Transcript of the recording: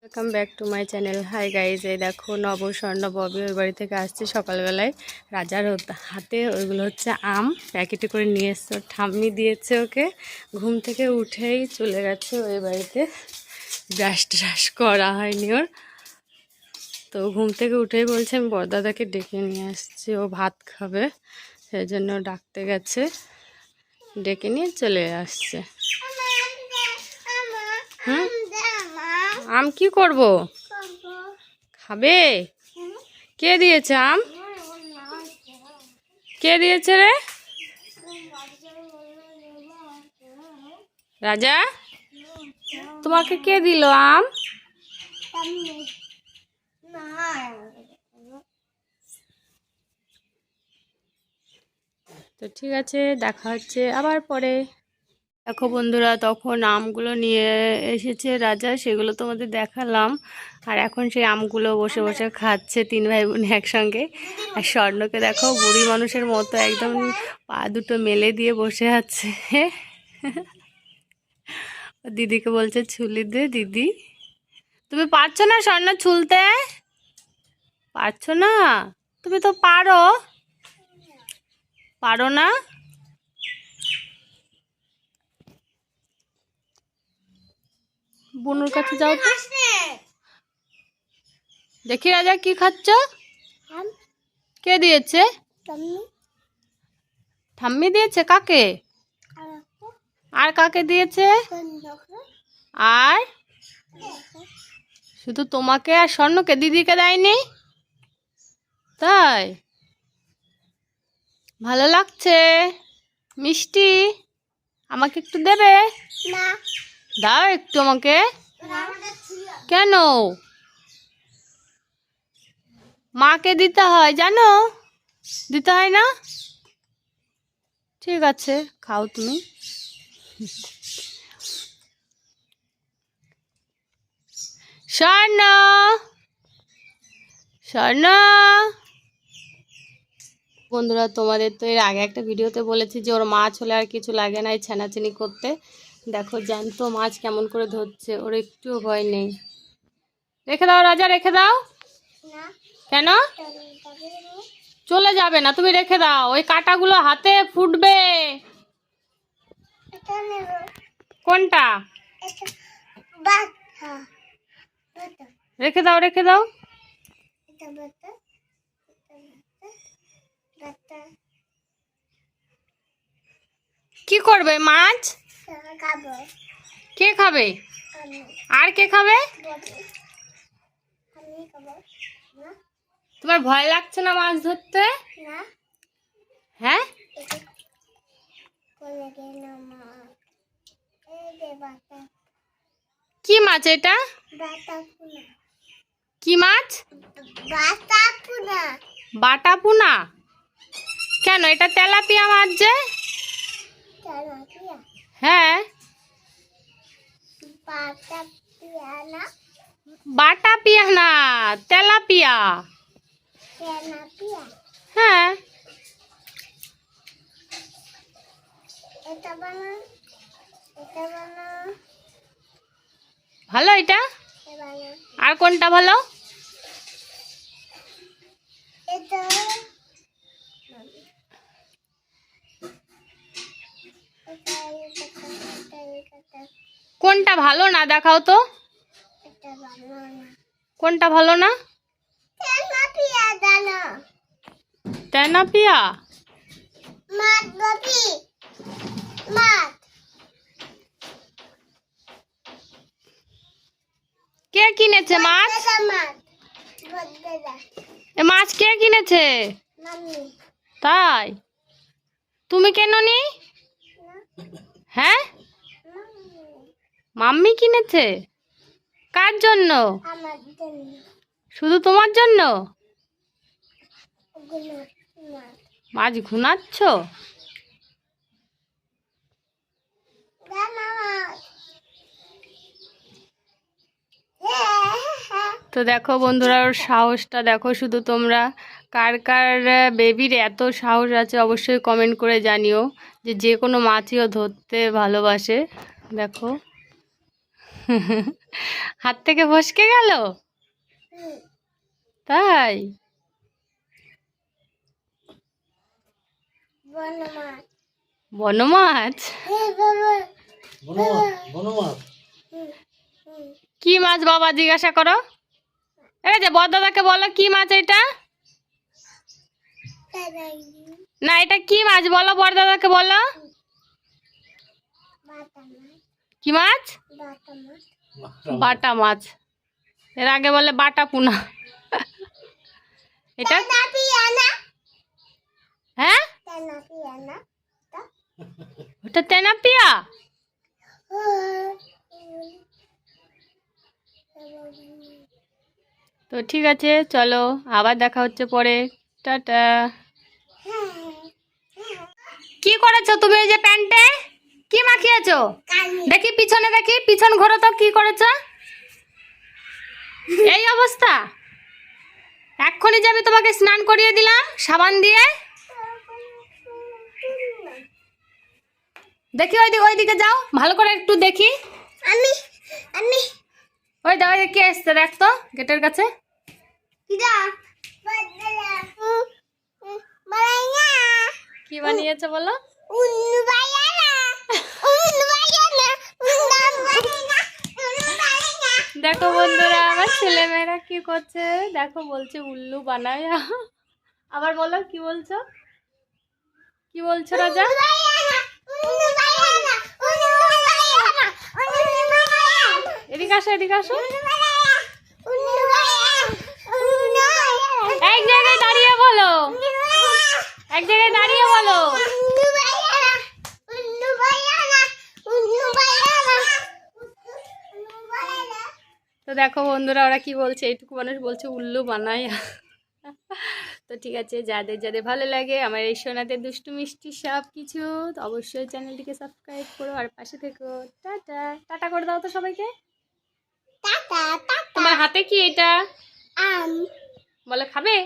Welcome back to my channel. Hi guys, এই দেখো নব স্বর্ণ ববি ওই বাড়ি থেকে আসছে সকালবেলায়। রাজার হাতে ওইগুলো হচ্ছে আম প্যাকেটে করে নিয়ে এসছে, ওর ঠাম্মি দিয়েছে ওকে। ঘুম থেকে উঠেই চলে গেছে ওই বাড়িতে, ব্রাশ ট্রাশ করা হয়নি ওর। তো ঘুম থেকে উঠেই বলছে আমি বড়দাদাকে ডেকে নিয়ে আসছি, ও ভাত খাবে, সেই জন্য ডাকতে গেছে, ডেকে নিয়ে চলে আসছে। হুম, আম কি করব? খাবে? কে দিয়েছে আম? কে দিয়েছে রে? রাজা, তোমাকে কে দিল আম? তো ঠিক আছে, দেখা হচ্ছে আবার পরে। দেখো বন্ধুরা, তখন আমগুলো নিয়ে এসেছে রাজা, সেগুলো তোমাদের দেখালাম। আর এখন সেই আমগুলো বসে বসে খাচ্ছে তিন ভাই বোন একসঙ্গে। আর স্বর্ণকে দেখো বুড়ি মানুষের মতো একদম পা দুটো মেলে দিয়ে বসে আছে। দিদিকে বলছে ছুলি দে দিদি। তুমি পারছো না স্বর্ণ ছুলতে? পারছো না? তুমি তো পারো। পারো না? বুনুর কাছে যাও তো দেখি। রাজা কি খাচ্ছ? কে দিয়েছে? ঠাম্মি দিয়েছে। কাকে? আর কাকে দিয়েছে? আর শুধু তোমাকে আর স্বর্ণকে, দিদিকে দেয়নি? তাই? ভালো লাগছে? মিষ্টি আমাকে একটু দেবে? দাও একটু আমাকে। কেন? মাকে দিতে হয় জানো? দিতে হয় না? ঠিক আছে, খাও তুমি। স্বর্ণ, স্বর্ণ। বন্ধুরা, তোমাদের তো এর আগে একটা ভিডিওতে বলেছি যে ওর মাছ হলে আর কিছু লাগে না এই ছানাছানি করতে। দেখো জ্যান্ত মাছ কেমন করে ধরছে, ওর একটুও ভয় নেই। রেখে দাও রাজা, রেখে দাও। কেন চলে যাবে না? তুমি রেখে দাও, ওই কাঁটাগুলো হাতে ফুটবে। কোনটা? রেখে দাও, রেখে দাও। কি করবে মাছ? কে খাবে? আর কে খাবে? তোমার ভয় লাগছে না মাছ ধরতে? হ্যাঁ, কি মাছ এটা? কি মাছ? বাটা পুনা। কেন, এটা তেলাপিয়া মাছ যে। হ্যাঁ, বাটা পিয়া না, তেলাপিয়া। হ্যাঁ, ভালো এটা। আর কোনটা ভালো? কোনটা ভালো না দেখাও তো। কোনটা ভালো না? তেলাপিয়া। কে কিনেছে মাছ? এ মাছ কে কিনেছে? তাই? তুমি কেন নি? হ্যাঁ, মাম্মি কিনেছে। কার জন্য? শুধু তোমার জন্য? মাছ ঘুনাচ্ছ? তো দেখো বন্ধুরা, ওর সাহসটা দেখো শুধু তোমরা। কার কার বেবির এত সাহস আছে অবশ্যই কমেন্ট করে জানিও, যে যে কোনো মাছই ও ধরতে ভালোবাসে। দেখো হাত থেকে ফসকে গেল? তাই? বনমাছ? কি মাছ বাবা জিজ্ঞাসা করো? এই যে বড়দাদাকে বলো কি মাছ এটা? না এটা কি মাছ বলো, বড়দাদাকে বলো। কি মাছ? বাটা মাছ। এর আগে বলে বাটা পুনা। এটা হ্যাঁ, ওটা তেলাপিয়া। তো ঠিক আছে, চলো আবার দেখা হচ্ছে পরে। টাটা। কি করেছো তুমি ওই যে প্যান্টে? কি মাখিয়েছো? দেখি পিছনে, দেখি পিছন ঘোরো তো, কি করেছো? এই অবস্থা? এক্ষুনি যে আমি তোমাকে স্নান করিয়ে দিলাম সাবান দিয়ে। দেখি ওইদিকে যাও, ভালো করে একটু দেখি। আমি ওই দাও, কে এসছে দেখ তো গেটের কাছে। কি বানিয়েছে বলো? দেখো বন্ধুরা আমার ছেলেমেয়েরা কি করছে দেখো, বলছে উল্লু বানায়। আবার বলো কি বলছো, কি বলছো রাজা? এদিকে আসো, এদিকে আসো। এক জায়গায় দাঁড়িয়ে বলো, এক জায়গায় দাঁড়িয়ে বলো। তো দেখো বন্ধুরা ওরা কি বলছে, এইটুকু মানুষ বলছে উল্লু বানায়। তো ঠিক আছে, যাদের যাদের ভালো লাগে আমার এই সোনাদের দুষ্টু মিষ্টি সব কিছু, তো অবশ্যই চ্যানেলটিকে সাবস্ক্রাইব করো আর পাশে থেকো। টাটা। টাটা করে দাও তো সবাইকে। তোমার হাতে কি এটা? বলে খাবে?